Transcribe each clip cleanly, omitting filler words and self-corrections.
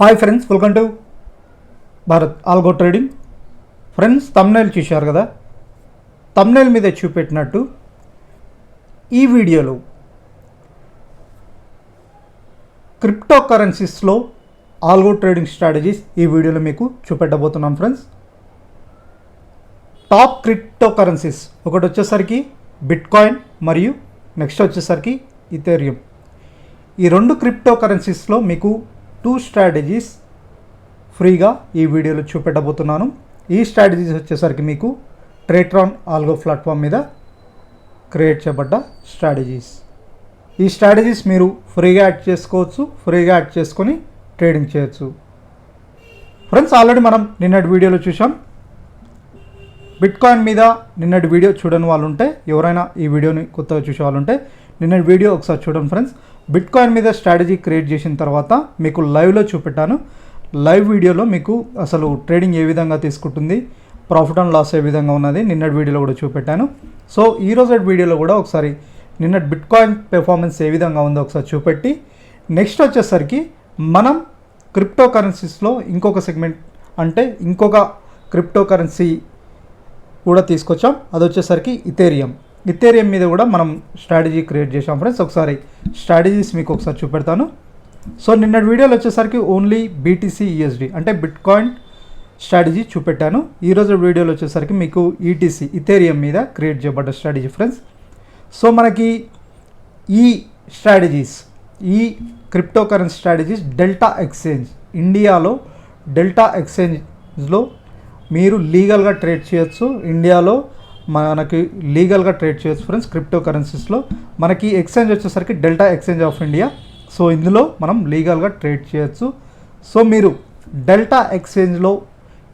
Hi friends, welcome to Bharat algo trading. Friends, thumbnail చూశారు కదా. Thumbnail మీద చూపెట్టినట్టు ఈ వీడియోలో క్రిప్టో కరెన్సీస్లో ఆల్గో ట్రేడింగ్ స్ట్రాటజీస్ ఈ వీడియోలో మీకు చూపెట్టబోతున్నాను. ఫ్రెండ్స్, టాప్ క్రిప్టో కరెన్సీస్ ఒకటి వచ్చేసరికి బిట్కాయిన్ మరియు నెక్స్ట్ వచ్చేసరికి ఇథేరియం. ఈ రెండు క్రిప్టో కరెన్సీస్లో మీకు 2 స్ట్రాటజీస్ ఫ్రీగా ఈ వీడియోలో చూపెట్టబోతున్నాను. ఈ స్ట్రాటజీస్ వచ్చేసరికి మీకు ట్రేట్రాన్ ఆల్గో ప్లాట్ఫామ్ మీద క్రియేట్ చేయబడ్డ స్ట్రాటజీస్. ఈ స్ట్రాటజీస్ మీరు ఫ్రీగా యాడ్ చేసుకోవచ్చు, ఫ్రీగా యాడ్ చేసుకొని ట్రేడింగ్ చేయొచ్చు. ఫ్రెండ్స్, ఆల్రెడీ మనం నిన్నటి వీడియోలో చూసాం. బిట్కాయిన్ మీద నిన్నటి వీడియో చూడని వాళ్ళు ఉంటే, ఎవరైనా ఈ వీడియోని కొత్తగా చూసే వాళ్ళు ఉంటే నిన్నటి వీడియో ఒకసారి చూడండి. ఫ్రెండ్స్, బిట్కాయిన్ మీద స్ట్రాటజీ క్రియేట్ చేసిన తర్వాత మీకు లైవ్లో చూపెట్టాను. లైవ్ వీడియోలో మీకు అసలు ట్రేడింగ్ ఏ విధంగా తీసుకుంటుంది, ప్రాఫిట్ అండ్ లాస్ ఏ విధంగా ఉన్నది నిన్నటి వీడియోలో కూడా చూపెట్టాను. సో ఈరోజు వీడియోలో కూడా ఒకసారి నిన్నటి బిట్కాయిన్ పెర్ఫార్మెన్స్ ఏ విధంగా ఉందో ఒకసారి చూపెట్టి, నెక్స్ట్ వచ్చేసరికి మనం క్రిప్టో కరెన్సీస్లో ఇంకొక సెగ్మెంట్ అంటే ఇంకొక క్రిప్టో కరెన్సీ కూడా తీసుకొచ్చాం. అది వచ్చేసరికి ఇథేరియం మీద కూడా మనం స్ట్రాటజీ క్రియేట్ చేసాం. ఫ్రెండ్స్, ఒకసారి స్ట్రాటజీస్ మీకు ఒకసారి చూపెడతాను. సో నిన్నటి వీడియోలో వచ్చేసరికి ఓన్లీ BTC USD అంటే బిట్కాయిన్ స్ట్రాటజీ చూపెట్టాను. ఈరోజు వీడియోలో వచ్చేసరికి మీకు ఇథేరియం మీద క్రియేట్ చేయబడ్డ స్ట్రాటజీ. ఫ్రెండ్స్, సో మనకి ఈ స్ట్రాటజీస్, ఈ crypto currency strategies delta exchange, ఇండియాలో డెల్టా ఎక్స్చేంజ్లో మీరు లీగల్గా ట్రేడ్ చేయొచ్చు. ఇండియాలో మనకి లీగల్గా ట్రేడ్ చేయొచ్చు. ఫ్రెండ్స్, క్రిప్టో కరెన్సీస్లో మనకి ఎక్స్చేంజ్ వచ్చేసరికి delta exchange of India. So ఇందులో మనం లీగల్గా ట్రేడ్ చేయొచ్చు. సో మీరు డెల్టా ఎక్స్చేంజ్లో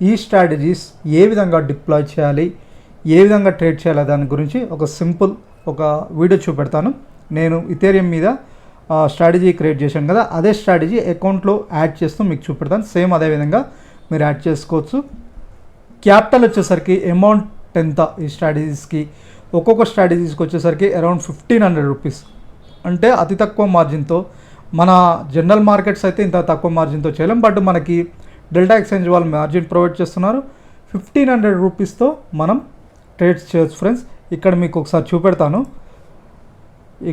ఈ స్ట్రాటజీస్ ఏ విధంగా డిప్లాయ్ చేయాలి, ఏ విధంగా ట్రేడ్ చేయాలి దాని గురించి ఒక సింపుల్ వీడియో చూపెడతాను. నేను ఇథేరియం మీద స్ట్రాటజీ క్రియేట్ చేశాను కదా, అదే స్ట్రాటజీ అకౌంట్లో యాడ్ చేస్తూ మీకు చూపెడతాను. సేమ్ అదే విధంగా మీరు యాడ్ చేసుకోవచ్చు. క్యాపిటల్ వచ్చేసరికి అమౌంట్ ఎంత ఈ స్ట్రాటజీస్కి, ఒక్కొక్క స్ట్రాటజీస్కి వచ్చేసరికి అరౌండ్ 1500 రూపీస్, అంటే అతి తక్కువ మార్జిన్తో. మన జనరల్ మార్కెట్స్ అయితే ఇంత తక్కువ మార్జిన్తో చేయలేం, బట్ మనకి డెల్టా ఎక్స్చేంజ్ వాళ్ళు మార్జిన్ ప్రొవైడ్ చేస్తున్నారు. 1500 రూపీస్తో మనం ట్రేడ్స్ చేయొచ్చు. ఫ్రెండ్స్, ఇక్కడ మీకు ఒకసారి చూపెడతాను,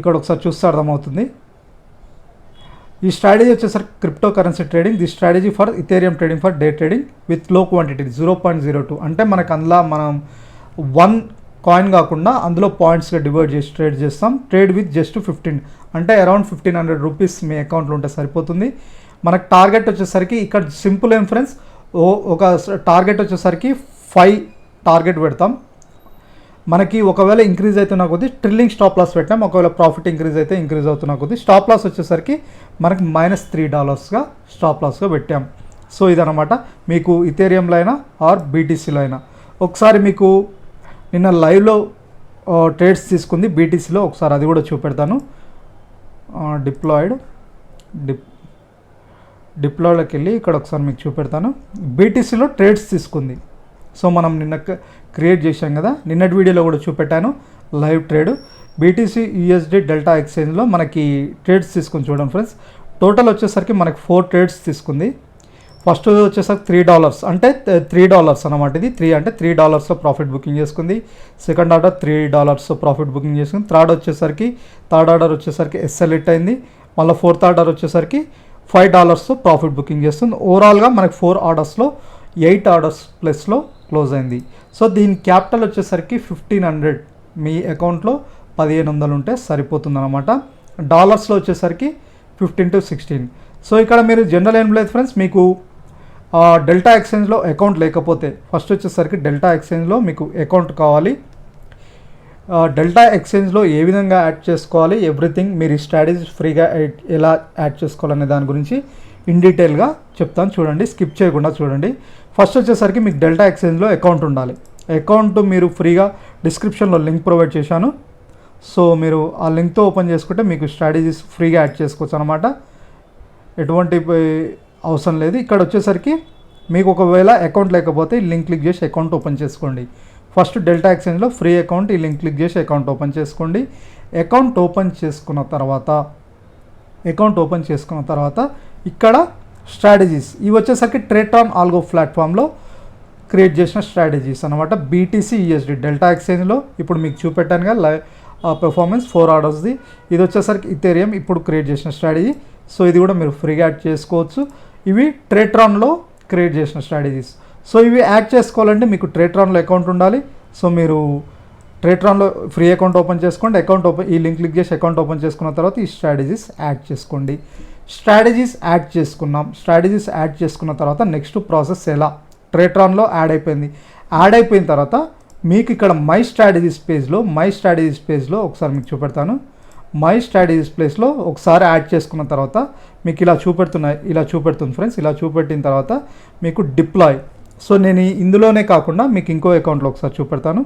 ఇక్కడ ఒకసారి చూస్తే అర్థమవుతుంది. ఈ స్ట్రాటజీ వచ్చేసరికి crypto currency trading, the strategy for Ethereum trading for day trading with లో క్వాంటిటీ 0.02. అంటే మనకు అందులో మనం 1 కాయిన్ కాకుండా అందులో పాయింట్స్గా డివైడ్ చేసి ట్రేడ్ చేస్తాం. ట్రేడ్ విత్ జస్ట్ 15 అంటే అరౌండ్ 1500 రూపీస్ మీ అకౌంట్లో ఉంటే సరిపోతుంది. మనకు టార్గెట్ వచ్చేసరికి ఇక్కడ సింపుల్ ఏం ఫ్రెండ్స్, ఒక టార్గెట్ వచ్చేసరికి 5 టార్గెట్ పెడతాం. మనకి ఒకవేళ ఇంక్రీజ్ అవుతున్న కొద్దీ ట్రిల్లింగ్ స్టాప్ లాస్ పెట్టాం. ఒకవేళ ప్రాఫిట్ ఇంక్రీజ్ అయితే ఇంక్రీజ్ అవుతున్న కొద్దీ స్టాప్ లాస్ వచ్చేసరికి మనకి -$3గా స్టాప్ లాస్గా పెట్టాం. సో ఇదనమాట మీకు ఇథేరియంలో అయినా ఆర్ BTCలో అయినా. ఒకసారి మీకు నిన్న లైవ్లో ట్రేడ్స్ తీసుకుంది BTCలో, ఒకసారి అది కూడా చూపెడతాను. డిప్లాయ్లోకి వెళ్ళి ఇక్కడ ఒకసారి మీకు చూపెడతాను. BTCలో ట్రేడ్స్ తీసుకుంది. సో మనం నిన్న క్రియేట్ చేశాం కదా, నిన్నటి వీడియోలో కూడా చూపెట్టాను live trade. BTC USD delta ఎక్స్చేంజ్లో మనకి ట్రేడ్స్ తీసుకుని చూడండి. ఫ్రెండ్స్, టోటల్ వచ్చేసరికి మనకి 4 ట్రేడ్స్ తీసుకుంది. ఫస్ట్ వచ్చేసరికి $3 అంటే $3 అనమాట. ఇది 3 అంటే $3 ప్రాఫిట్ బుకింగ్ చేసుకుంది. సెకండ్ ఆర్డర్ $3 ప్రాఫిట్ బుకింగ్ చేసుకుంది. థర్డ్ ఆర్డర్ వచ్చేసరికి SL హిట్ అయింది. మళ్ళీ ఫోర్త్ ఆర్డర్ వచ్చేసరికి $5 ప్రాఫిట్ బుకింగ్ చేస్తుంది. ఓవరాల్గా మనకి 4 ఆర్డర్స్లో 8 ఆర్డర్స్ ప్లస్లో క్లోజ్ అయింది. సో దీని క్యాపిటల్ వచ్చేసరికి 1500, మీ అకౌంట్లో 1500 ఉంటే సరిపోతుంది అనమాట. డాలర్స్లో వచ్చేసరికి 15 to 16. సో ఇక్కడ మీరు జనరల్ ఏం లేదు ఫ్రెండ్స్, మీకు డెల్టా ఎక్స్చేంజ్లో అకౌంట్ లేకపోతే ఫస్ట్ వచ్చేసరికి డెల్టా ఎక్స్చేంజ్లో మీకు అకౌంట్ కావాలి. డెల్టా ఎక్స్చేంజ్లో ఏ విధంగా యాడ్ చేసుకోవాలి, ఎవ్రీథింగ్ మీరు ఈ స్ట్రాటజీస్ ఫ్రీగా ఎలా యాడ్ చేసుకోవాలనే దాని గురించి ఇన్ డీటెయిల్గా చెప్తాను. చూడండి, స్కిప్ చేయకుండా చూడండి. ఫస్ట్ వచ్చేసరికి మీకు డెల్టా ఎక్స్చేంజ్లో అకౌంట్ ఉండాలి. అకౌంట్ మీరు ఫ్రీగా డిస్క్రిప్షన్లో లింక్ ప్రొవైడ్ చేశాను. సో మీరు ఆ లింక్తో ఓపెన్ చేసుకుంటే మీకు స్ట్రాటజీస్ ఫ్రీగా యాడ్ చేసుకోవచ్చు అనమాట. ఎటువంటి అవసరం లేదు. ఇక్కడ వచ్చేసరికి మీకు ఒకవేళ అకౌంట్ లేకపోతే ఈ లింక్ క్లిక్ చేసి అకౌంట్ ఓపెన్ చేసుకోండి. ఫస్ట్ డెల్టా ఎక్స్చేంజ్లో ఫ్రీ అకౌంట్, ఈ లింక్ క్లిక్ చేసి అకౌంట్ ఓపెన్ చేసుకోండి. అకౌంట్ ఓపెన్ చేసుకున్న తర్వాత ఇక్కడ స్ట్రాటజీస్ ఇవి వచ్చేసరికి ట్రేట్రాన్ ఆల్గో ప్లాట్ఫామ్లో క్రియేట్ చేసిన స్ట్రాటజీస్ అనమాట. బీటీసీ యూఎస్డి డెల్టా ఎక్స్చేంజ్లో ఇప్పుడు మీకు చూపెట్టానుగా లైవ్ పెర్ఫార్మెన్స్ 4 ఆర్డర్స్ది. ఇది వచ్చేసరికి ఇథేరియం ఇప్పుడు క్రియేట్ చేసిన స్ట్రాటజీ. సో ఇది కూడా మీరు ఫ్రీగా యాడ్ చేసుకోవచ్చు. ఇవి ట్రేట్రాన్లో క్రియేట్ చేసిన స్ట్రాటజీస్. సో ఇవి యాడ్ చేసుకోవాలంటే మీకు ట్రేట్రాన్లో అకౌంట్ ఉండాలి. సో మీరు ట్రేట్రాన్లో ఫ్రీ అకౌంట్ ఓపెన్ చేసుకోండి. ఈ లింక్ క్లిక్ చేసి అకౌంట్ ఓపెన్ చేసుకున్న తర్వాత ఈ స్ట్రాటజీస్ యాడ్ చేసుకోండి. స్ట్రాటజీస్ యాడ్ చేసుకున్న తర్వాత నెక్స్ట్ ప్రాసెస్ ఎలా ట్రేట్రాన్లో యాడ్ అయిపోయిన తర్వాత మీకు ఇక్కడ మై స్ట్రాటజీస్ పేజ్లో ఒకసారి మీకు చూపెడతాను. మై స్ట్రాటజీస్ ప్లేస్లో ఒకసారి యాడ్ చేసుకున్న తర్వాత మీకు ఇలా చూపెడుతుంది ఫ్రెండ్స్. ఇలా చూపెట్టిన తర్వాత మీకు డిప్లాయ్. సో నేను ఇందులోనే కాకుండా మీకు ఇంకో అకౌంట్లో ఒకసారి చూపెడతాను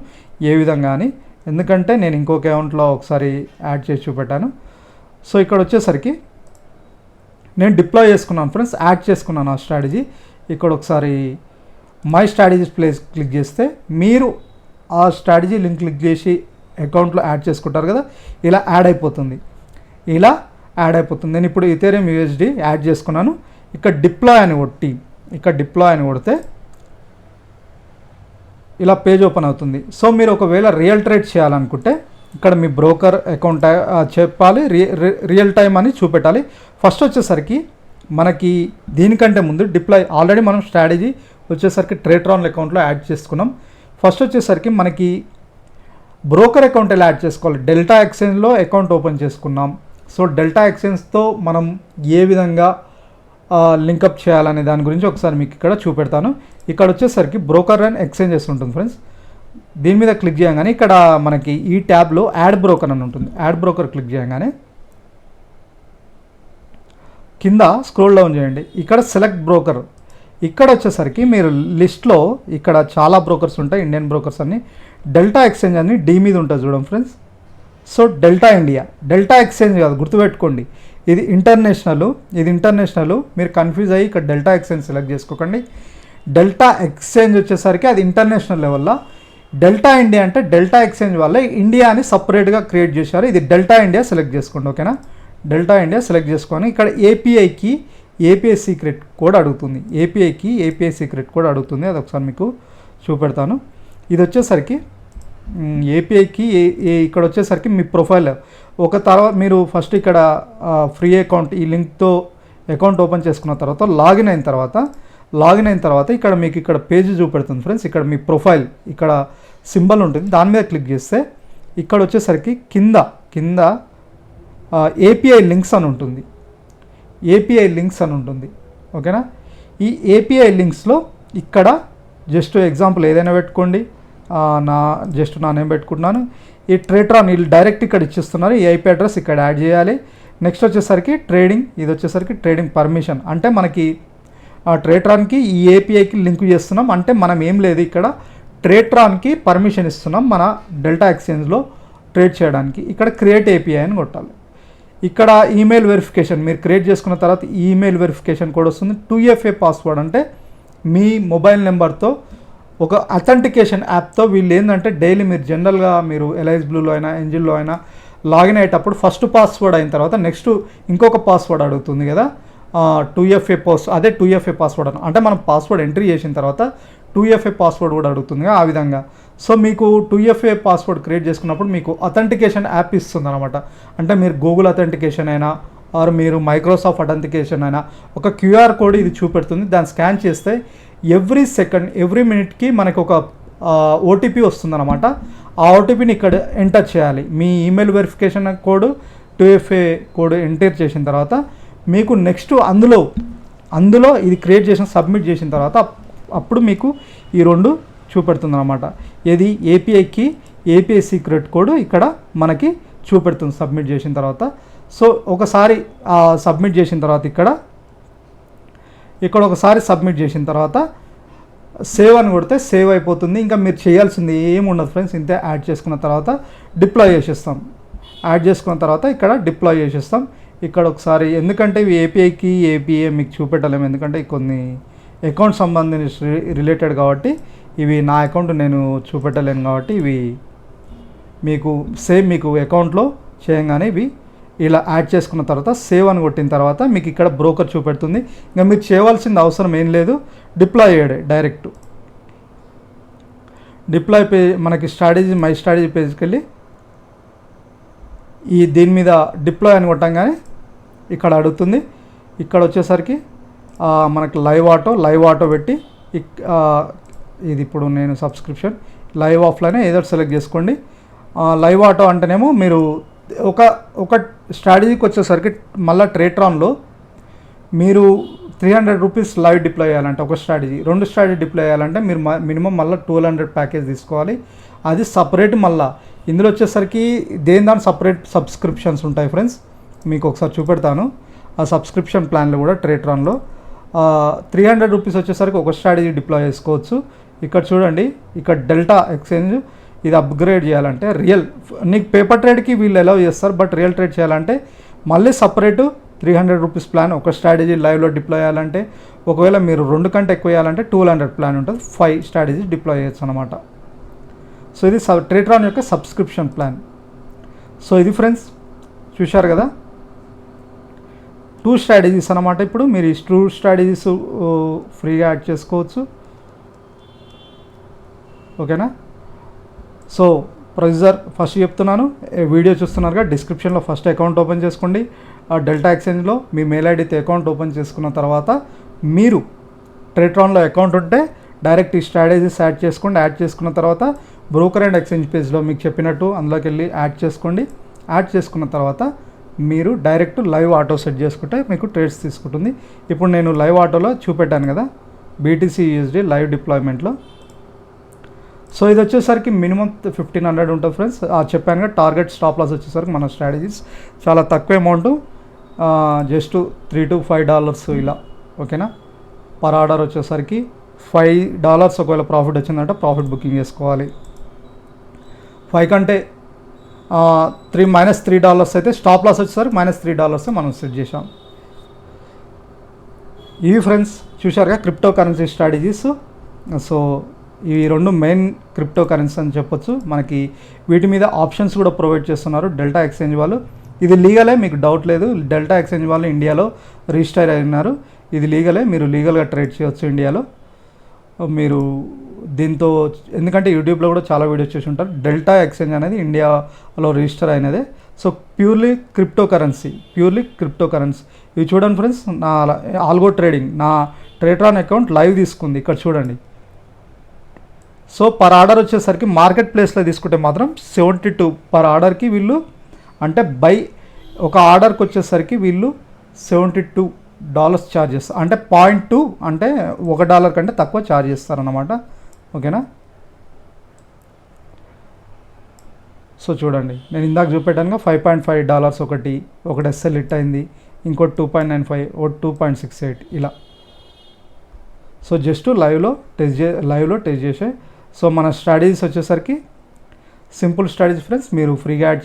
ఏ విధంగా అని, ఎందుకంటే నేను ఇంకొక అకౌంట్లో ఒకసారి యాడ్ చేసి చూపెట్టాను. సో ఇక్కడ వచ్చేసరికి నేను డిప్లాయ్ చేసుకున్నాను ఫ్రెండ్స్, యాడ్ చేసుకున్నాను ఆ స్ట్రాటజీ. ఇక్కడ ఒకసారి మై స్ట్రాటజీస్ ప్లేస్ క్లిక్ చేస్తే మీరు ఆ స్ట్రాటజీ లింక్ క్లిక్ చేసి అకౌంట్లో యాడ్ చేసుకుంటారు కదా, ఇలా యాడ్ అయిపోతుంది. నేను ఇప్పుడు ఇథేరియం యూఎస్డి యాడ్ చేసుకున్నాను. ఇక్కడ డిప్లాయ్ అని కొడితే ఇలా పేజ్ ఓపెన్ అవుతుంది. సో మీరు ఒకవేళ రియల్ ట్రేడ్ చేయాలనుకుంటే ఇక్కడ మీ బ్రోకర్ అకౌంట్ చెప్పాలి, రియల్ టైం అని చూపెట్టాలి. ఫస్ట్ వచ్చేసరికి మనకి దీనికంటే ముందు డిప్లాయ్ ఆల్రెడీ మనం స్ట్రాటజీ వచ్చేసరికి ట్రేట్రాన్ అకౌంట్లో యాడ్ చేసుకున్నాం. ఫస్ట్ వచ్చేసరికి మనకి బ్రోకర్ అకౌంట్ ఎలా యాడ్ చేసుకోవాలి, డెల్టా ఎక్స్చేంజ్లో అకౌంట్ ఓపెన్ చేసుకున్నాం. సో డెల్టా ఎక్స్చేంజ్తో మనం ఏ విధంగా లింకప్ చేయాలనే దాని గురించి ఒకసారి మీకు ఇక్కడ చూపెడతాను. ఇక్కడ వచ్చేసరికి బ్రోకర్ అండ్ ఎక్స్చేంజెస్ ఉంటుంది ఫ్రెండ్స్. దీని మీద క్లిక్ చేయగానే ఇక్కడ మనకి ఈ ట్యాబ్లో యాడ్ బ్రోకర్ అని ఉంటుంది. యాడ్ బ్రోకర్ క్లిక్ చేయగానే కింద స్క్రోల్ డౌన్ చేయండి. ఇక్కడ సెలెక్ట్ బ్రోకర్, ఇక్కడ వచ్చేసరికి మీరు లిస్ట్లో ఇక్కడ చాలా బ్రోకర్స్ ఉంటాయి, ఇండియన్ బ్రోకర్స్ అన్ని. డెల్టా ఎక్స్చేంజ్ అని డి మీద ఉంటుంది చూడండి friends. So delta India, delta exchange కాదు, గుర్తుపెట్టుకోండి ఇది ఇంటర్నేషనల్. మీరు కన్ఫ్యూజ్ అయ్యి ఇక్కడ డెల్టా ఎక్స్చేంజ్ సెలెక్ట్ చేసుకోకండి. డెల్టా ఎక్స్చేంజ్ వచ్చేసరికి అది ఇంటర్నేషనల్ లెవెల్లో. డెల్టా ఇండియా అంటే డెల్టా ఎక్స్చేంజ్ వల్ల ఇండియా అని సపరేట్గా క్రియేట్ చేశారు. ఇది డెల్టా ఇండియా సెలెక్ట్ చేసుకోండి, ఓకేనా. డెల్టా ఇండియా సెలెక్ట్ చేసుకొని ఇక్కడ ఏపీఐకి ఏపీఐ సీక్రెట్ కోడ్ అడుగుతుంది. ఏపీఐ సీక్రెట్ కోడ్ అడుగుతుంది, అది ఒకసారి మీకు చూపెడతాను. ఇది వచ్చేసరికి ఏపీఐకి ఇక్కడ వచ్చేసరికి మీ ప్రొఫైల్ ఒక తర్వాత మీరు ఫస్ట్ ఇక్కడ ఫ్రీ అకౌంట్ ఈ లింక్తో అకౌంట్ ఓపెన్ చేసుకున్న తర్వాత లాగిన్ అయిన తర్వాత ఇక్కడ మీకు ఇక్కడ పేజ్ చూపెడుతుంది ఫ్రెండ్స్. ఇక్కడ మీ ప్రొఫైల్ ఇక్కడ సింబల్ ఉంటుంది, దాని మీద క్లిక్ చేస్తే ఇక్కడ వచ్చేసరికి కింద ఏపీఐ లింక్స్ అని ఉంటుంది. ఓకేనా. ఈ ఏపీఐ లింక్స్లో ఇక్కడ జస్ట్ ఎగ్జాంపుల్ ఏదైనా పెట్టుకోండి, నా నేమ్ పెట్టుకుంటున్నాను. ఈ ట్రేట్రాన్ వీళ్ళు డైరెక్ట్ ఇక్కడ ఇచ్చిస్తున్నారు. ఈ ఐపీ అడ్రస్ ఇక్కడ యాడ్ చేయాలి. నెక్స్ట్ వచ్చేసరికి ఇది వచ్చేసరికి ట్రేడింగ్ పర్మిషన్, అంటే మనకి ట్రేట్రాన్కి ఈ ఏపీఐకి లింక్ చేస్తున్నాం, అంటే మనం ఏం లేదు ఇక్కడ ట్రేట్రాన్కి పర్మిషన్ ఇస్తున్నాం మన డెల్టా ఎక్స్చేంజ్లో ట్రేడ్ చేయడానికి. ఇక్కడ క్రియేట్ ఏపీఐ అని కొట్టాలి. ఇక్కడ ఈమెయిల్ వెరిఫికేషన్ మీరు క్రియేట్ చేసుకున్న తర్వాత ఈమెయిల్ వెరిఫికేషన్ కోడ్ వస్తుంది. 2FA పాస్వర్డ్ అంటే మీ మొబైల్ నెంబర్తో ఒక అథెంటికేషన్ యాప్తో వీళ్ళు ఏంటంటే డైలీ మీరు జనరల్గా మీరు ఎల్ఐస్ బ్లూలో అయినా ఎంజిల్లో అయినా లాగిన్ అయ్యేటప్పుడు ఫస్ట్ పాస్వర్డ్ అయిన తర్వాత నెక్స్ట్ ఇంకొక పాస్వర్డ్ అడుగుతుంది కదా, 2FA అదే 2FA పాస్వర్డ్ అంటే మనం పాస్వర్డ్ ఎంట్రీ చేసిన తర్వాత 2FA పాస్వర్డ్ కూడా అడుగుతుంది ఆ విధంగా. సో మీకు 2FA పాస్వర్డ్ క్రియేట్ చేసుకున్నప్పుడు మీకు అథెంటికేషన్ యాప్ ఇస్తుంది అనమాట. అంటే మీరు గూగుల్ అథెంటికేషన్ అయినా ఆర్ మీరు మైక్రోసాఫ్ట్ అథెంటికేషన్ అయినా ఒక QR కోడ్ ఇది చూపెడుతుంది. దాన్ని స్కాన్ చేస్తే ఎవ్రీ మినిట్కి మనకు ఒక OTP వస్తుందన్నమాట. ఆ OTPని ఇక్కడ ఎంటర్ చేయాలి. మీ email verification code 2FA code enter చేసిన తర్వాత మీకు నెక్స్ట్ అందులో ఇది క్రియేట్ చేసిన సబ్మిట్ చేసిన తర్వాత అప్పుడు మీకు ఈ రెండు చూపెడుతుంది అనమాట. ఏది ఏపీఐ సీక్రెట్ కోడ్ ఇక్కడ మనకి చూపెడుతుంది సబ్మిట్ చేసిన తర్వాత. సో ఒకసారి సబ్మిట్ చేసిన తర్వాత ఇక్కడ ఒకసారి సబ్మిట్ చేసిన తర్వాత సేవ్ అని కొడితే సేవ్ అయిపోతుంది. ఇంకా మీరు చేయాల్సింది ఏమి ఉండదు ఫ్రెండ్స్. ఇంతే యాడ్ చేసుకున్న తర్వాత డిప్లాయ్ చేసేస్తాం. యాడ్ చేసుకున్న తర్వాత ఇక్కడ డిప్లాయ్ చేసేస్తాం. ఇక్కడ ఒకసారి ఎందుకంటే ఇవి ఏపీఐ మీకు చూపెట్టలేము, ఎందుకంటే కొన్ని అకౌంట్ సంబంధించి రిలేటెడ్ కాబట్టి ఇవి నా అకౌంట్ నేను చూపెట్టలేను కాబట్టి ఇవి మీకు సేమ్ మీకు అకౌంట్లో చేయగానే ఇవి ఇలా యాడ్ చేసుకున్న తర్వాత సేవ్ అని కొట్టిన తర్వాత మీకు ఇక్కడ బ్రోకర్ చూపెడుతుంది. ఇంకా మీరు చేయవలసింది అవసరం ఏం లేదు, డిప్లాయ్ చేయడే డైరెక్ట్. డిప్లాయ్ పేజ్ మనకి స్ట్రాటజీ మై స్ట్రాటజీ పేజ్కి వెళ్ళి దీని మీద డిప్లాయ్ అని కొట్టంగానే ఇక్కడ అడుగుతుంది. ఇక్కడ వచ్చేసరికి మనకి లైవ్ ఆటో పెట్టి ఇది ఇప్పుడు నేను సబ్స్క్రిప్షన్ లైవ్ ఆఫ్లైన్ ఏదో సెలెక్ట్ చేసుకోండి. లైవ్ ఆటో అంటేనేమో మీరు ఒక స్ట్రాటజీకి వచ్చేసరికి మళ్ళీ ట్రేట్రాన్లో మీరు 300 రూపీస్ లైవ్ డిప్లాయ్ చేయాలంటే ఒక స్ట్రాటజీ, 2 స్ట్రాటజీ డిప్లాయ్ చేయాలంటే మీరు మినిమం మళ్ళీ 1200 ప్యాకేజ్ తీసుకోవాలి. అది సపరేట్. మళ్ళీ ఇందులో వచ్చేసరికి దాని సపరేట్ సబ్స్క్రిప్షన్స్ ఉంటాయి ఫ్రెండ్స్. మీకు ఒకసారి చూపెడతాను ఆ సబ్స్క్రిప్షన్ ప్లాన్లు కూడా. ట్రేట్రాన్లో 300 రూపీస్ వచ్చేసరికి ఒక స్ట్రాటజీ డిప్లాయ్ చేసుకోవచ్చు. ఇక్కడ చూడండి, ఇక్కడ డెల్టా ఎక్స్చేంజ్ ఇది అప్గ్రేడ్ చేయాలంటే నీకు పేపర్ ట్రేడ్కి వీళ్ళు అలౌ చేస్తారు, బట్ రియల్ ట్రేడ్ చేయాలంటే మళ్ళీ సపరేటు 300 రూపీస్ ప్లాన్. ఒక స్ట్రాటజీ లైవ్లో డిప్లాయ్ చేయాలంటే, ఒకవేళ మీరు 2 కంటే ఎక్కువ చేయాలంటే 1200 ప్లాన్ ఉంటుంది. 5 స్ట్రాటజీ డిప్లాయ్ చేయొచ్చు అనమాట. సో ఇది ట్రేట్రాన్ యొక్క సబ్స్క్రిప్షన్ ప్లాన్. సో ఇది ఫ్రెండ్స్ చూశారు కదా, 2 స్ట్రాటజీస్ అనమాట. ఇప్పుడు మీరు ఈ 2 స్ట్రాటజీస్ ఫ్రీగా యాడ్ చేసుకోవచ్చు. ఓకేనా. సో ప్రొసీజర్ ఫస్ట్ చెప్తున్నాను, వీడియో చూస్తున్నారుగా, డిస్క్రిప్షన్లో ఫస్ట్ అకౌంట్ ఓపెన్ చేసుకోండి. ఆ డెల్టా ఎక్స్చేంజ్లో మీ మెయిల్ ఐడితో అకౌంట్ ఓపెన్ చేసుకున్న తర్వాత మీరు ట్రేట్రాన్లో అకౌంట్ ఉంటే డైరెక్ట్ ఈ స్ట్రాటజీస్ యాడ్ చేసుకోండి. యాడ్ చేసుకున్న తర్వాత బ్రోకర్ అండ్ ఎక్స్చేంజ్ పేజ్లో మీకు చెప్పినట్టు అందులోకి వెళ్ళి యాడ్ చేసుకోండి. యాడ్ చేసుకున్న తర్వాత మీరు డైరెక్ట్ లైవ్ ఆటో సెట్ చేసుకుంటే మీకు ట్రేడ్స్ తీసుకుంటుంది. ఇప్పుడు నేను లైవ్ ఆటోలో చూపెట్టాను కదా, BTC USD లైవ్ డిప్లాయ్మెంట్లో. సో ఇది వచ్చేసరికి మినిమం 1500 ఉంటుంది ఫ్రెండ్స్. చెప్పాను కదా, టార్గెట్ స్టాప్ లాస్ వచ్చేసరికి మన స్ట్రాటజీస్ చాలా తక్కువ అమౌంట్, జస్ట్ $3 to $5 ఇలా. ఓకేనా. పర్ ఆర్డర్ వచ్చేసరికి $5 ఒకవేళ ప్రాఫిట్ వచ్చిందంటే ప్రాఫిట్ బుకింగ్ చేసుకోవాలి. 5 కంటే -$3 అయితే స్టాప్ లాస్ వచ్చేసరికి -$3 మనం సెట్ చేసాం. ఇవి ఫ్రెండ్స్ చూశారుగా క్రిప్టో కరెన్సీ స్ట్రాటజీస్. సో ఈ 2 మెయిన్ క్రిప్టో కరెన్సీ అని చెప్పొచ్చు. మనకి వీటి మీద ఆప్షన్స్ కూడా ప్రొవైడ్ చేస్తున్నారు డెల్టా ఎక్స్చేంజ్ వాళ్ళు. ఇది లీగలే, మీకు డౌట్ లేదు. డెల్టా ఎక్స్చేంజ్ వాళ్ళు ఇండియాలో రిజిస్టర్ అయినారు. ఇది లీగలే, మీరు లీగల్గా ట్రేడ్ చేయొచ్చు ఇండియాలో మీరు దీంతో. ఎందుకంటే యూట్యూబ్లో కూడా చాలా వీడియోస్ చేసి ఉంటారు. డెల్టా ఎక్స్చేంజ్ అనేది ఇండియాలో రిజిస్టర్ అయినదే. So purely cryptocurrency. ఇవి చూడండి ఫ్రెండ్స్, నా ఆల్గో ట్రేడింగ్, నా ట్రేట్రాన్ అకౌంట్ లైవ్ తీసుకుంది. ఇక్కడ చూడండి. సో పర్ ఆర్డర్ వచ్చేసరికి మార్కెట్ ప్లేస్లో తీసుకుంటే మాత్రం 72 పర్ ఆర్డర్కి వీళ్ళు, అంటే ఒక ఆర్డర్కి వచ్చేసరికి వీళ్ళు $72 ఛార్జ్ చేస్తారు. అంటే 0.2 అంటే $1 కంటే తక్కువ ఛార్జ్ చేస్తారన్నమాట. ఓకేనా. సో చూడండి, నేను ఇందాక చూపెట్టానుగా $5.5 ఒకటి SL హిట్ అయింది, ఇంకోటి 2.95, ఒకటి 2.68 ఇలా. సో జస్ట్ లైవ్లో టెస్ట్ చేసే. సో మన స్ట్రాటజీస్ వచ్చేసరికి సింపుల్ స్ట్రాటజీ ఫ్రెండ్స్. మీరు ఫ్రీగా యాడ్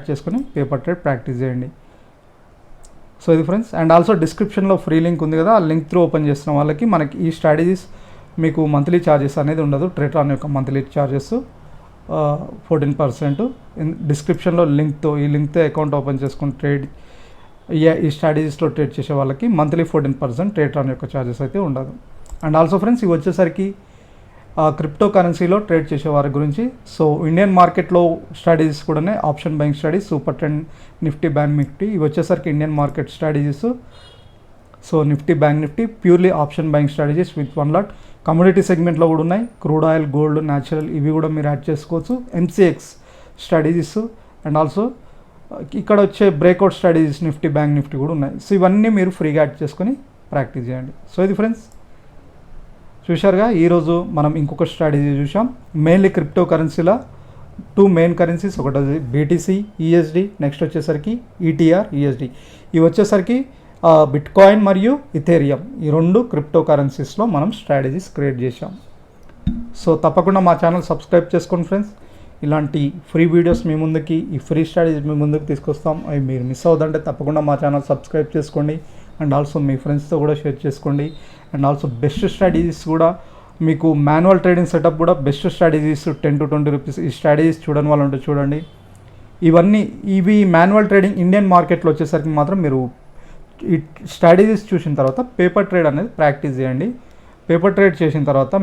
చేసుకొని పేపర్ ట్రేడ్ ప్రాక్టీస్ చేయండి. సో ఇది ఫ్రెండ్స్. అండ్ ఆల్సో డిస్క్రిప్షన్లో ఫ్రీ లింక్ ఉంది కదా, ఆ లింక్ త్రూ ఓపెన్ చేస్తున్న వాళ్ళకి మనకి ఈ స్ట్రాటజీస్ మీకు మంత్లీ ఛార్జెస్ అనేది ఉండదు. ట్రేట్రాన్ యొక్క మంత్లీ ఛార్జెస్ 14%. డిస్క్రిప్షన్లో ఈ లింక్తో అకౌంట్ ఓపెన్ చేసుకుని ఈ స్ట్రాటజీస్లో ట్రేడ్ చేసే వాళ్ళకి మంత్లీ 14% ట్రేట్రాన్ యొక్క ఛార్జెస్ అయితే ఉండదు. అండ్ ఆల్సో ఫ్రెండ్స్, ఇవి వచ్చేసరికి క్రిప్టో కరెన్సీలో ట్రేడ్ చేసే వారి గురించి. సో ఇండియన్ మార్కెట్లో స్ట్రాటజీస్ కూడా option buying strategies, super trend, Nifty, bank Nifty, ఇవి వచ్చేసరికి Indian market strategies. So Nifty, bank Nifty purely option buying strategies with 1 lot. Commodity సెగ్మెంట్లో కూడా ఉన్నాయి, క్రూడ్ ఆయిల్, గోల్డ్, న్యాచురల్, ఇవి కూడా మీరు యాడ్ చేసుకోవచ్చు. MCX స్ట్రాటజీస్ అండ్ ఆల్సో ఇక్కడ వచ్చే breakout strategies Nifty, bank Nifty కూడా ఉన్నాయి. సో ఇవన్నీ మీరు ఫ్రీగా యాడ్ చేసుకొని ప్రాక్టీస్ చేయండి. సో ఇది ఫ్రెండ్స్ చూశారుగా, ఈరోజు మనం ఇంకొక స్ట్రాటజీ చూసాం. మెయిన్లీ క్రిప్టో కరెన్సీలో 2 మెయిన్ కరెన్సీస్, ఒకటి BTC USD, నెక్స్ట్ వచ్చేసరికి ETR USD. ఇవి వచ్చేసరికి బిట్కాయిన్ మరియు ఇథేరియం, ఈ 2 క్రిప్టో కరెన్సీస్లో మనం స్ట్రాటజీస్ క్రియేట్ చేసాం. సో తప్పకుండా మా ఛానల్ సబ్స్క్రైబ్ చేసుకోండి ఫ్రెండ్స్. ఇలాంటి ఫ్రీ వీడియోస్ మీ ముందుకి, ఈ ఫ్రీ స్ట్రాటజీస్ మీ ముందుకు తీసుకొస్తాం. అవి మీరు మిస్ అవుతుంటే తప్పకుండా మా ఛానల్ సబ్స్క్రైబ్ చేసుకోండి. అండ్ ఆల్సో మీ ఫ్రెండ్స్తో కూడా షేర్ చేసుకోండి. అండ్ ఆల్సో బెస్ట్ స్ట్రాటజీస్ కూడా మీకు మాన్యువల్ ట్రేడింగ్ సెటప్ కూడా బెస్ట్ స్ట్రాటజీస్ 10 to 20 రూపీస్. ఈ స్ట్రాటజీస్ చూడని వాళ్ళు ఉంటే చూడండి. ఇవి మాన్యువల్ ట్రేడింగ్ ఇండియన్ మార్కెట్లో వచ్చేసరికి మాత్రం మీరు ఈ స్ట్రాటజీస్ చూసిన తర్వాత పేపర్ ట్రేడ్ అనేది ప్రాక్టీస్ చేయండి. పేపర్ ట్రేడ్ చేసిన తర్వాత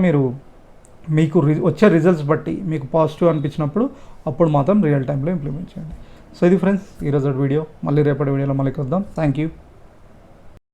మీకు వచ్చే రిజల్ట్స్ బట్టి మీకు పాజిటివ్ అనిపించినప్పుడు అప్పుడు మాత్రం రియల్ టైంలో ఇంప్లిమెంట్ చేయండి. సో ఇది ఫ్రెండ్స్ ఈరోజు వీడియో. మళ్ళీ రేపటి వీడియోలో మళ్ళీ కలుద్దాం. Thank you.